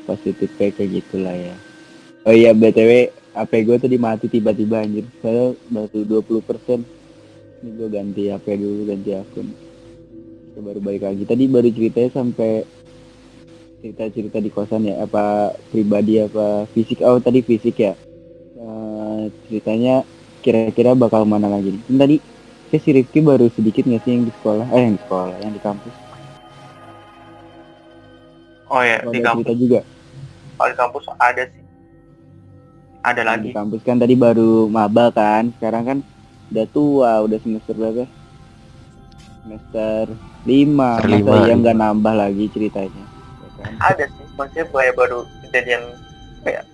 Positif kayak gitulah ya. Oh iya, BTW HP gue tadi mati tiba-tiba anjir. Saya baru 20%. Ini gue ganti HP dulu, ganti akun. Saya baru balik lagi. Tadi baru ceritanya sampai cerita di kosan ya, apa pribadi apa fisik. Oh tadi fisik ya. Ceritanya kira-kira bakal mana lagi nih? Tadi si Rifki baru sedikit nggak sih yang di sekolah? Yang di kampus. Oh ya, di kampus juga. Oh, di kampus ada sih. Ada lagi. Di kampus kan tadi baru maba kan. Sekarang kan udah tua, udah semester berapa? Semester 5. Masa ya nggak nambah lagi ceritanya. Ya kan? Ada sih, maksudnya baru kejadian kayak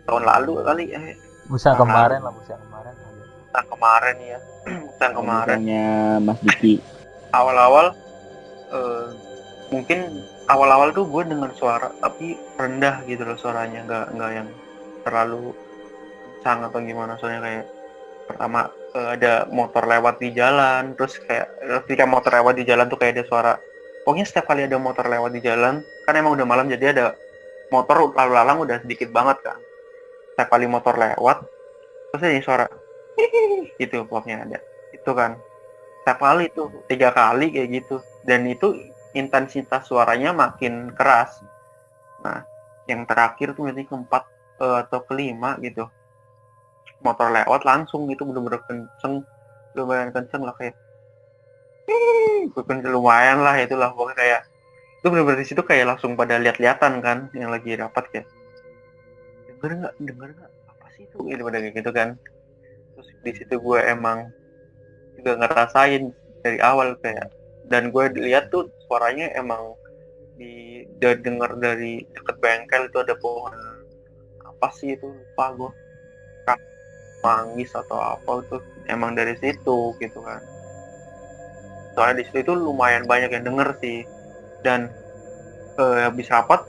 tahun lalu kali ya. Musa kemarin ada. Kemarin ya. Misalnya Mas Diki. Awal-awal mungkin awal-awal tuh gue dengar suara tapi rendah gitu loh suaranya, nggak yang terlalu kencang atau gimana, soalnya kayak pertama ada motor lewat di jalan, terus kayak ketika motor lewat di jalan tuh kayak ada suara, pokoknya setiap kali ada motor lewat di jalan kan emang udah malam jadi ada motor lalu lalang udah sedikit banget kan, setiap kali motor lewat terus ada suara gitu pokoknya ada itu kan, setiap kali tuh 3 kali kayak gitu, dan itu intensitas suaranya makin keras. Nah yang terakhir tuh nanti keempat atau kelima gitu, motor lewat langsung gitu bener-bener kenceng, lumayan kenceng lah kayak lumayan lah itulah pokoknya kayak itu bener-bener di situ kayak langsung pada lihat-lihatan kan yang lagi rapat kayak denger nggak apa sih itu gitu pada kayak gitu kan. Terus di situ gue emang juga ngerasain dari awal kayak, dan gue lihat tuh suaranya emang denger dari deket bengkel itu ada pohon apa sih itu lupa gue, manggis atau apa itu emang dari situ gitu kan. Soalnya di situ itu lumayan banyak yang denger sih, dan habis rapat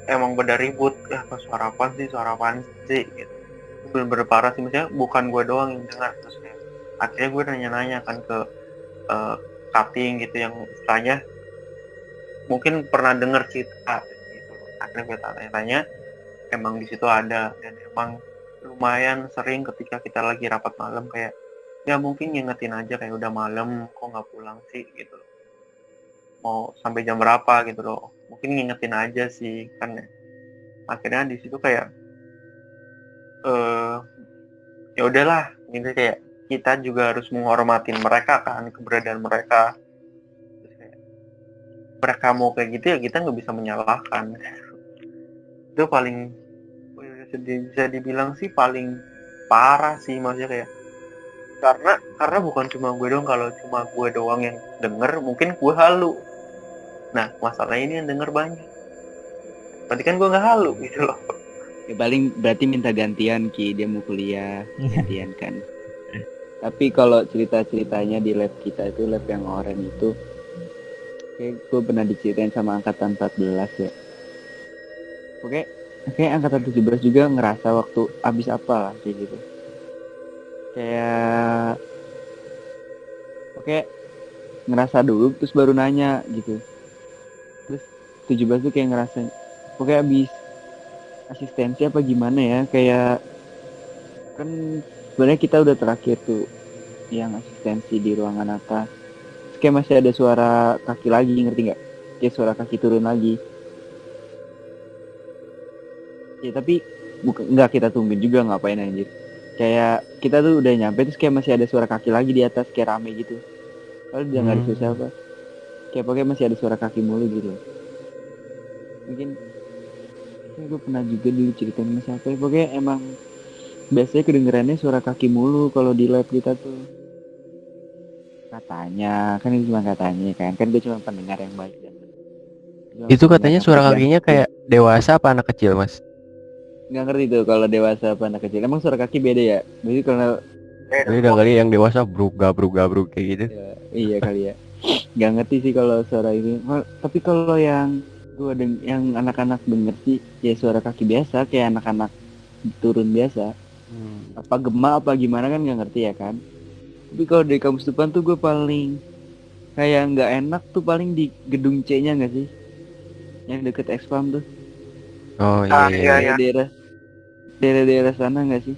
emang pada ribut, apa suara apaan sih gitu. Itu bener-bener parah sih, maksudnya bukan gue doang yang dengar. Terus kayak akhirnya gue nanya-nanya kan ke cutting gitu yang istilahnya mungkin pernah denger cerita gitu. Akhirnya gue tanya-tanya, emang di situ ada, dan emang lumayan sering ketika kita lagi rapat malam kayak ya mungkin ngingetin aja kayak udah malam kok nggak pulang sih gitu loh, mau sampai jam berapa gitu loh, mungkin ngingetin aja sih kan ya. Akhirnya di situ kayak ya udahlah gitu, kayak kita juga harus menghormatin mereka kan, keberadaan mereka. Terus kayak mereka mau kayak gitu ya kita nggak bisa menyalahkan. Itu paling bisa dibilang sih paling parah sih, maksudnya kayak karena bukan cuma gue doang, kalau cuma gue doang yang denger mungkin gue halu. Nah masalahnya ini yang denger banyak, berarti kan gue nggak halu gitu loh. Ya paling berarti minta gantian Ki, dia mau kuliah gantian kan. Tapi kalau cerita-ceritanya di lab kita itu, lab yang oren itu, kayak gue pernah diceritain sama angkatan 14 ya. Oke, angkatan 17 juga ngerasa waktu abis apa lah kayak gitu. Kayak ngerasa dulu terus baru nanya gitu. Terus 17 tuh kayak ngerasa abis asistensi apa gimana ya, kayak kan sebenarnya kita udah terakhir tuh yang asistensi di ruangan atas. Terus kayak masih ada suara kaki lagi, ngerti nggak? Kayak suara kaki turun lagi. Ya tapi nggak kita tungguin juga, ngapain anjir. Kayak kita tuh udah nyampe terus kayak masih ada suara kaki lagi di atas, kayak rame gitu. Kalau udah nggak disuruh siapa, kayak pokoknya masih ada suara kaki mulu gitu. Mungkin gue pernah juga dulu ceritain sama siapa ya, pokoknya emang biasanya kedengerannya suara kaki mulu kalau di lab kita tuh. Katanya, kan itu cuma katanya kan gue cuma pendengar yang baik dan Itu katanya suara kakinya kayak dewasa apa anak kecil, Mas? Nggak ngerti tuh kalau dewasa apa anak kecil. Emang suara kaki beda ya? Jadi kalau beda kali, yang dewasa bruk gabruk kayak gitu. ya, iya kali ya. Nggak ngerti sih kalau suara ini. Tapi kalau yang yang anak-anak denger sih ya suara kaki biasa, kayak anak-anak turun biasa. Apa gema apa gimana kan nggak ngerti ya kan. Tapi kalau dari kampus depan tuh gue paling kayak nggak enak tuh paling di gedung C-nya nggak sih? Yang deket Expam tuh. Oh iya. Daerah sana nggak sih?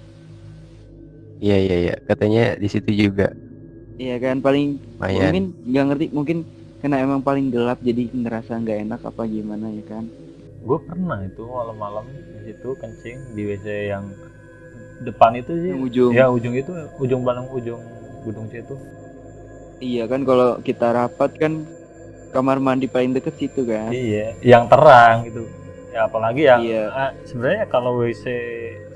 Iya. Katanya di situ juga. Iya kan, paling Lumayan. mungkin nggak ngerti, mungkin karena emang paling gelap jadi ngerasa nggak enak apa gimana ya kan. Gue pernah itu malam-malam di situ kencing di WC yang depan itu sih. Yang ujung. Ya ujung itu, ujung gedung C itu. Iya kan, kalau kita rapat kan kamar mandi paling deket situ kan. Iya, yang terang gitu. Ya apalagi yang Iya. sebenarnya kalau WC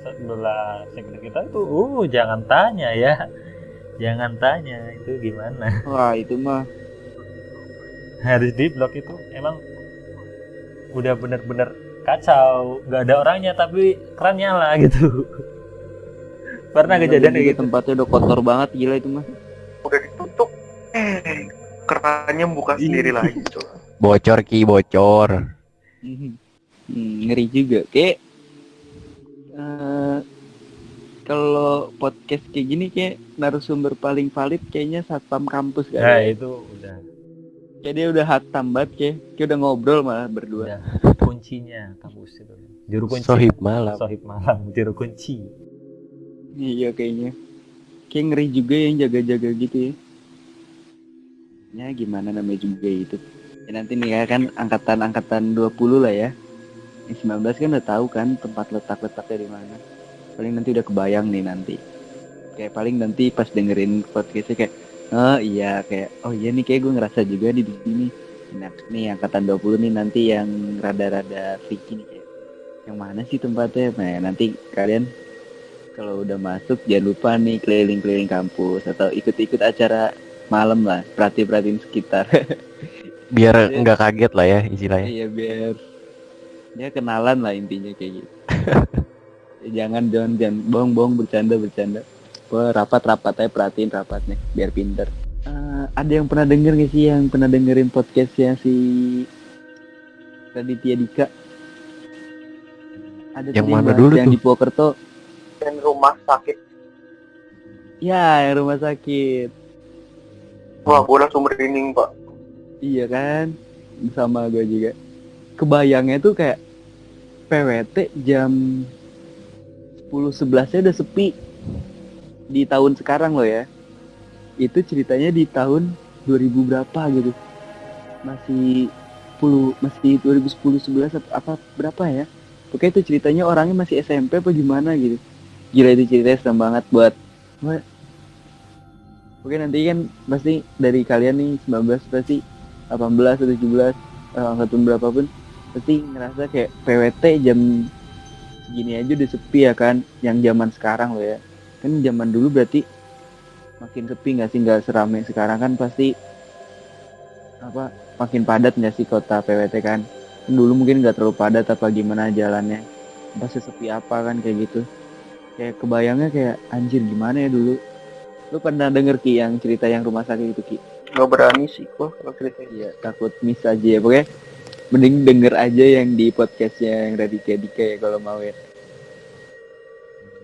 sebelah sektor kita tuh jangan tanya ya. Jangan tanya itu gimana. Wah itu mah Harus di blok itu emang udah bener-bener kacau, nggak ada orangnya tapi keran nyala gitu. Pernah kejadian kayak gitu. Tempatnya udah kotor banget, gila itu mah. Udah ditutup kerannya buka sendiri lagi coba. Bocor. Ngeri juga kayak kalau podcast kayak gini kayak narasumber paling valid kayaknya satpam kampus Nah kan. itu udah Kayak dia udah hatam banget kayak udah ngobrol malah berdua. udah kuncinya kampus itu. Juru kunci. Sohib malam. Sohib malam, juru kunci. Iya kayaknya. Kayak ngeri juga yang jaga-jaga gitu ya. Ya gimana namanya juga itu. Ya nanti nih ya kan angkatan 20 lah ya. Yang 19 kan udah tahu kan tempat letaknya di mana. Paling nanti udah kebayang nih nanti. Kayak paling nanti pas dengerin podcastnya kayak oh iya kayak oh iya nih kayak gue ngerasa juga di sini. Nah, nih angkatan 20 nih nanti yang rada-rada freaky nih kayak yang mana sih tempatnya? Nah, nanti kalian kalau udah masuk jangan lupa nih keliling-keliling kampus atau ikut-ikut acara malam lah, perhatiin sekitar. Biar Iya. nggak kaget lah ya istilahnya. Iya biar dia kenalan lah intinya kayak gitu. jangan bohong bercanda. Wah, rapat aja perhatiin rapatnya biar pinter. Ada yang pernah denger gak sih yang pernah dengerin podcastnya si Raditya Dika? Ada Yang tuh mana bahas dulu yang tuh? di Purwokerto. Dan rumah sakit. Ya, yang rumah sakit. Wah, gue langsung merinding, Pak. Iya kan? Sama gue juga. Kebayangnya tuh kayak PWT jam 10-11 udah sepi di tahun sekarang loh ya. Itu ceritanya di tahun 2000 berapa gitu. Masih 2010 11 apa berapa ya? Pokoknya itu ceritanya orangnya masih SMP apa gimana gitu. Gila itu ceritanya serem banget buat Oke nanti kan pasti dari kalian nih 19 pasti 18 atau 17 angkatan berapapun pasti ngerasa kayak PWT jam segini aja udah sepi ya kan, yang zaman sekarang loh ya. Kan zaman dulu berarti makin sepi nggak sih, nggak seramai sekarang kan, pasti apa makin padat nggak sih kota PWT kan. Dulu mungkin nggak terlalu padat apa gimana jalannya, pasti sepi apa kan kayak gitu. Kayak kebayangnya kayak anjir gimana ya dulu. Lu pernah denger Ki yang cerita yang rumah sakit itu Ki? Gak berani sih gue kalau ceritanya. Iya, takut miss aja ya. Pokoknya mending denger aja yang di podcastnya yang Raditya Dika ya kalau mau ya.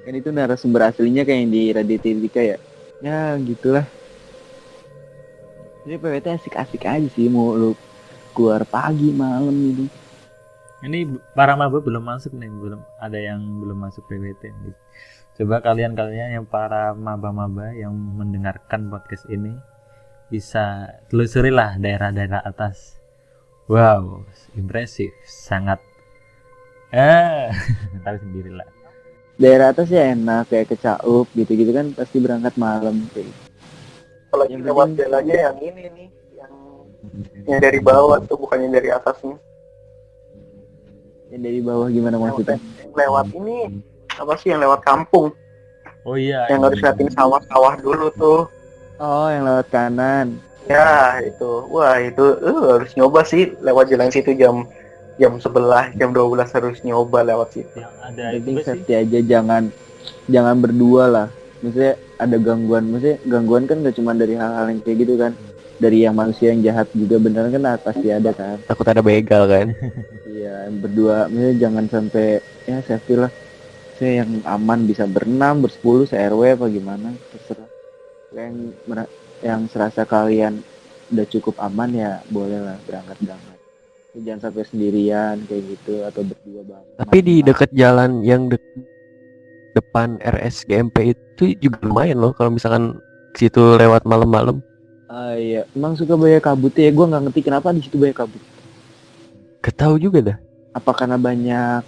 Kan itu narasumber aslinya kayak yang di Raditya Dika ya. Ya gitulah. Jadi PWT asik-asik aja sih, mau lu keluar pagi malam gitu. Ini para maba belum masuk nih, belum ada yang belum masuk PWT. Coba kalian yang para maba-maba yang mendengarkan podcast ini bisa telusuri lah daerah-daerah atas. Wow, impresif, sangat. Tahu sendirilah. Daerah atas ya enak kayak ke Caup gitu-gitu kan pasti berangkat malam kayak. Kalau Yang lewat penting- jalannya yang ini nih, yang dari bawah tuh bukannya dari atasnya. Yang dari bawah gimana maksudnya? Yang lewat ini apa sih yang lewat kampung? Oh iya. Yang harus liatin sawah-sawah dulu tuh. Oh, yang lewat kanan. Ya itu, wah itu harus nyoba sih lewat jalan situ jam 11, jam 12 harus nyoba lewat situ. Yang ada Penting itu sih. safety aja, jangan berdua lah. Maksudnya ada gangguan, maksudnya gangguan kan gak cuma dari hal-hal yang kayak gitu kan, dari yang manusia yang jahat juga beneran kan pasti ada kan. Takut ada begal kan. Iya, berdua, maksudnya jangan sampai ya safety lah. Saya yang aman bisa berenam, bersepuluh, se-RW apa gimana, terserah. Yang serasa kalian udah cukup aman ya boleh lah berangkat. Jangan sampai sendirian kayak gitu atau berdua banget. Tapi di dekat jalan yang depan RSGMP itu juga lumayan loh kalau misalkan situ lewat malam-malam. Iya, emang suka banyak kabut ya. Gue nggak ngerti kenapa di situ banyak kabut. Ketahu juga dah. Apa karena banyak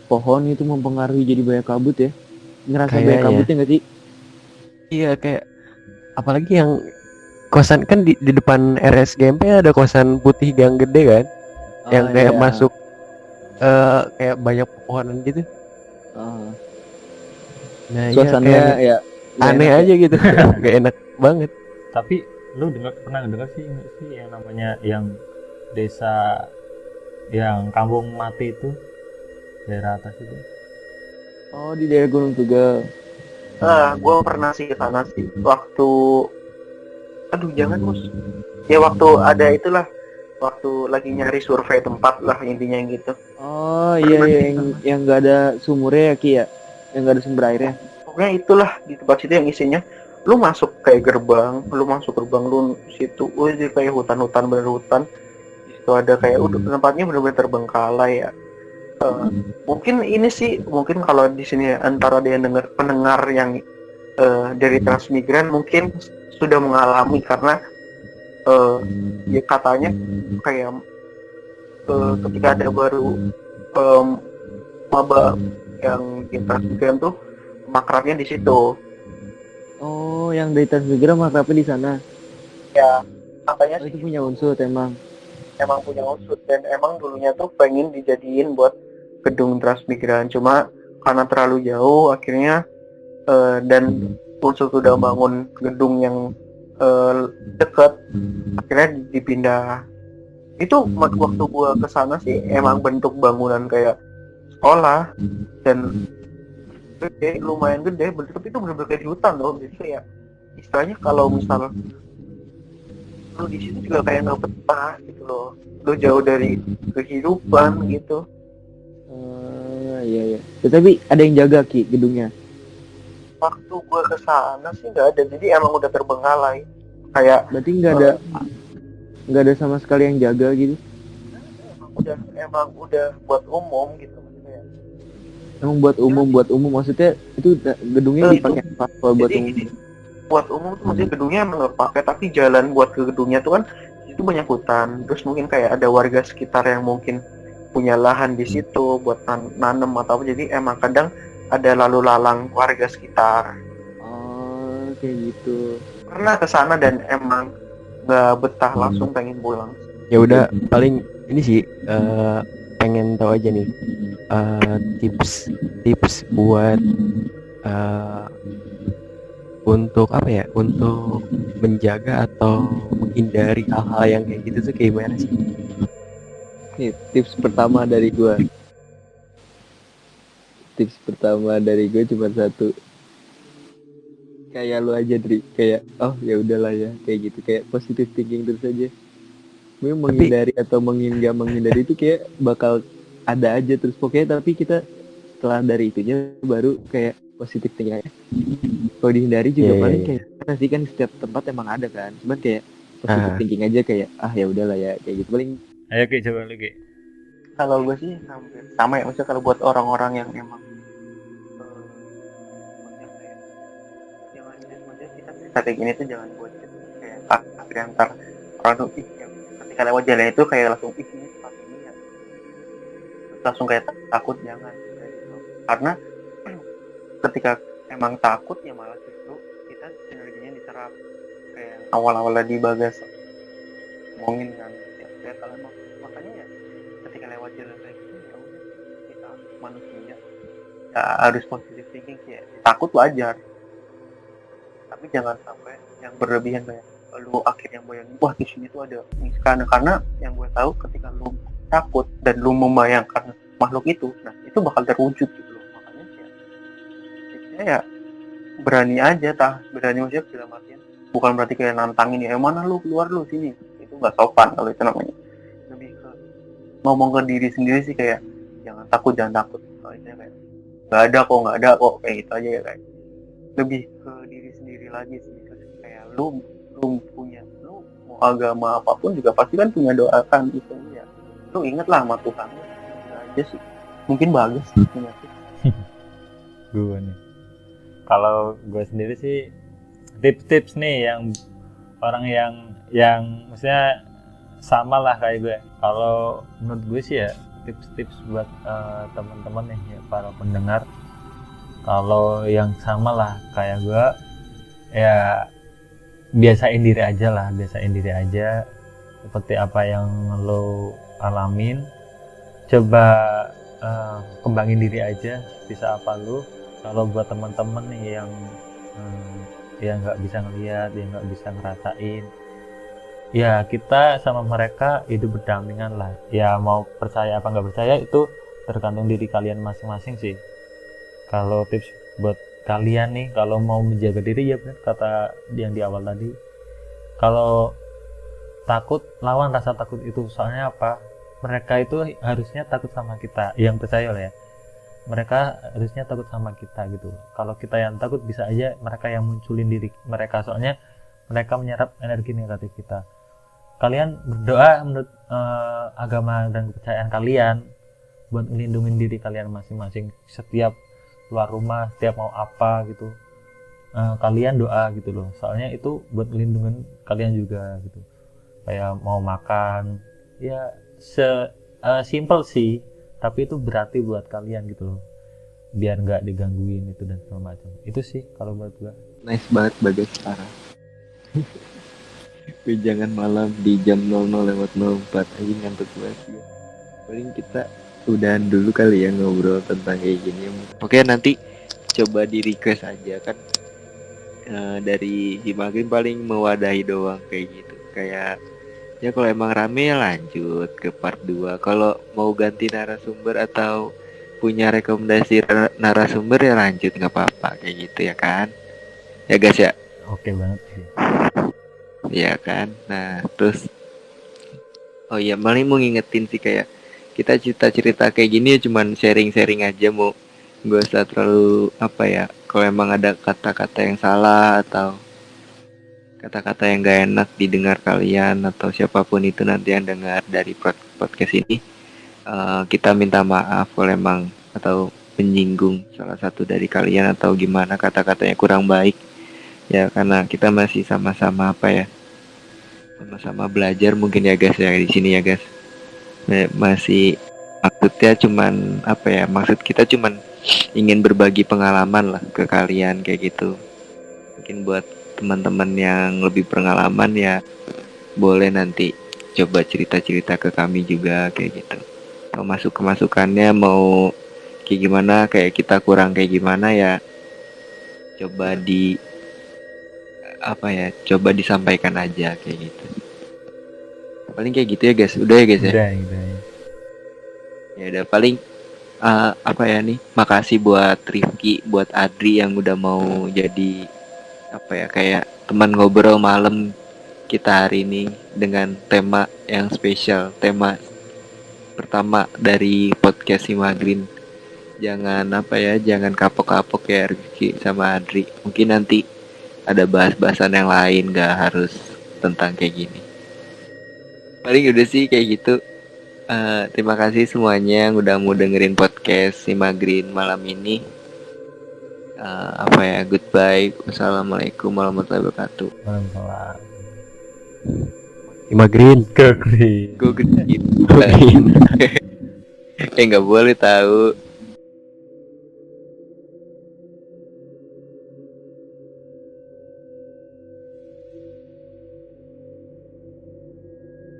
pohon itu mempengaruhi jadi banyak kabut ya? Ngerasa banyak Kayaknya. kabutnya nggak sih? Iya kayak apalagi yang kosan kan di depan RSGMP ada kosan putih gang gede kan, yang kayak iya. masuk kayak banyak pepohonan gitu. Oh. Nah, Suasananya iya, kayak ya aneh enak aja gitu. Gak enak banget. Tapi lu pernah dengar sih yang namanya yang desa yang kampung mati itu daerah atas itu? Oh, di daerah Gunung Tugel. Gue pernah sih ke sana sih waktu, aduh jangan Mus. Ya waktu ada itulah, waktu lagi nyari survei tempat lah intinya gitu. Oh iya, yang nggak ada sumurnya ya Ki ya, yang nggak ada sumber airnya. pokoknya itulah di tempat situ yang isinya lu masuk kayak gerbang, lu situ, jadi kayak hutan-hutan bener hutan. Itu ada kayak udah tempatnya benar-benar terbengkalai ya. Mungkin ini sih, mungkin kalau di sini antara dia pendengar yang dari transmigran mungkin sudah mengalami karena ya katanya kayak ketika ada baru maba yang di transmigran tuh makrabnya di situ. Oh, yang dari Transmigram makrabnya di sana. Ya, katanya Oh, sih itu punya unsur emang. emang punya unsur dan emang dulunya tuh pengen dijadiin buat gedung transmigran, cuma karena terlalu jauh akhirnya dan unsur udah bangun gedung yang dekat, akhirnya dipindah. Itu waktu gua kesana sih emang bentuk bangunan kayak sekolah dan gede, lumayan gede, tapi itu bener-bener kayak di hutan loh. Jadi kayak istilahnya kalau misal lu di situ juga kayak nggak betah gitu loh, lu jauh dari kehidupan gitu. Iya iya. Tapi ada yang jaga Ki gedungnya. Waktu gua kesana sih nggak ada, jadi emang udah terbengkalai kayak Berarti nggak ada sama sekali yang jaga gitu. emang udah buat umum gitu maksudnya. Emang buat umum maksudnya itu gedungnya dipakai apa kalau buat Jadi umum? gini, buat umum tuh maksudnya gedungnya emang nggak pakai, tapi jalan buat ke gedungnya tuh kan itu banyak hutan, terus mungkin kayak ada warga sekitar yang mungkin punya lahan di situ buat nanam atau apa, jadi emang kadang ada lalu lalang warga sekitar. Oh, kayak gitu. Pernah kesana dan emang nggak betah, langsung pengen pulang. Ya udah, paling ini sih pengen tahu aja nih tips buat untuk apa ya, untuk menjaga atau menghindari hal-hal yang kayak gitu tuh kayak gimana sih? Nih, tips pertama dari gue. Tips pertama dari gue cuma satu. Kayak lu aja, Dri. Kayak, oh ya udahlah ya, kayak gitu. Kayak positive thinking terus aja. Mungkin menghindari atau menghindari itu kayak bakal ada aja terus pokoknya, tapi kita setelah dari itunya baru kayak positive thinking aja. Kalau dihindari juga paling kayak sih kan setiap tempat emang ada kan. Cuman kayak positive thinking aja kayak ya udahlah ya kayak gitu paling. Ayo Ki, coba lu Ki. Kalau gue sih hampir sama ya, maksudnya kalau buat orang-orang yang emang maksudnya kita cerita kayak gini tuh jangan buat kayak akhirnya ntar orang tuh ketika lewat jalan itu kayak langsung ini seperti ini ya, langsung kayak takut, jangan kayak gitu. Karena ketika emang takut ya malah justru kita energinya diserap kayak awal-awalnya di Bagas ngomongin kan ya kalau emang makanya ya ketika lewat jalan kayak gitu ya udah, kita manusia ya harus positive thinking sih ya. Takut wajar tapi jangan sampai yang berlebihan kayak lu akhirnya bayangin wah di sini tuh ada karena yang gue tahu ketika lu takut dan lu membayangkan makhluk itu, nah itu bakal terwujud gitu loh. Makanya ya berani aja berani maksudnya dalam artian bukan berarti kayak nantangin ya mana lu keluar lu sini, itu nggak sopan kalau itu namanya. Lebih ke ngomong ke diri sendiri sih kayak jangan takut kalau itu kayak nggak ada kok kayak gitu aja ya, kayak lebih ke diri sendiri lagi sih. Kayak lu mau agama apapun juga pasti kan punya doa kan itu ya, lu ingetlah sama Tuhan aja sih. Mungkin bagus punya Gue nih, kalau gue sendiri sih tips-tips nih yang orang yang maksudnya sama lah kayak gue. Kalau menurut gue sih ya tips-tips buat teman-teman nih ya, para pendengar, kalau yang sama lah kayak gue ya biasain diri aja seperti apa yang lo alamin, coba kembangin diri aja bisa apa lo. Kalau buat teman-teman nih yang nggak bisa ngelihat, yang nggak bisa ngerasain, ya kita sama mereka hidup berdampingan lah. Ya mau percaya apa nggak percaya itu tergantung diri kalian masing-masing sih. Kalau tips buat kalian nih, kalau mau menjaga diri ya benar kata yang di awal tadi, kalau takut lawan rasa takut itu. Soalnya apa, mereka itu harusnya takut sama kita yang percaya lah ya, mereka harusnya takut sama kita gitu. Kalau kita yang takut, bisa aja mereka yang munculin diri mereka, soalnya mereka menyerap energi negatif kita. Kalian berdoa menurut agama dan kepercayaan kalian buat melindungi diri kalian masing-masing. Setiap keluar rumah, setiap mau apa gitu, kalian doa gitu loh, soalnya itu buat melindungi kalian juga gitu. Kayak mau makan ya simple sih, tapi itu berarti buat kalian gitu loh, biar nggak digangguin itu dan segala macam. Itu sih kalau buat gua. Nice banget Bagas, parah. Jangan malam di jam 00:04 aja ngantuk banget ya. Paling kita udahan dulu kali ya ngobrol tentang kayak gini. Oke, nanti coba di request aja kan. Dari Himagrin paling mewadahi doang kayak gitu. Kayak ya kalau emang rame ya lanjut ke part 2. Kalau mau ganti narasumber atau punya rekomendasi narasumber ya lanjut, nggak apa-apa kayak gitu ya kan. Ya guys ya. Oke banget sih. Iya kan. Nah terus oh iya, paling mau ngingetin sih kayak kita cerita kayak gini ya cuman sharing-sharing aja, mau gak usah terlalu apa ya, kalau emang ada kata-kata yang salah atau kata-kata yang gak enak didengar kalian atau siapapun itu nanti yang dengar dari podcast ini, kita minta maaf kalau emang atau menyinggung salah satu dari kalian atau gimana kata-katanya kurang baik ya, karena kita masih sama-sama apa ya, sama-sama belajar mungkin ya guys ya di sini ya guys. Masih maksudnya cuman apa ya, maksud kita cuman ingin berbagi pengalaman lah ke kalian kayak gitu. Mungkin buat teman-teman yang lebih pengalaman ya boleh nanti coba cerita-cerita ke kami juga kayak gitu. Mau masukannya mau kayak gimana, kayak kita kurang kayak gimana ya, coba coba disampaikan aja kayak gitu. Paling kayak gitu ya guys. Udah ya guys ya. Udah. Ya udah paling apa ya nih, makasih buat Rifki, buat Adri yang udah mau jadi apa ya, kayak teman ngobrol malam kita hari ini dengan tema yang spesial, tema pertama dari podcast Himagrin. Jangan apa ya, jangan kapok-kapok ya Rifki sama Adri. Mungkin nanti ada bahas-bahasan yang lain, gak harus tentang kayak gini. Paling udah sih kayak gitu. Terima kasih semuanya yang udah mau dengerin podcast Himagrin malam ini. Goodbye. Wassalamualaikum warahmatullahi wabarakatuh. Waalaikumsalam. Himagrin. Go green. Gue gede. Nggak boleh tahu.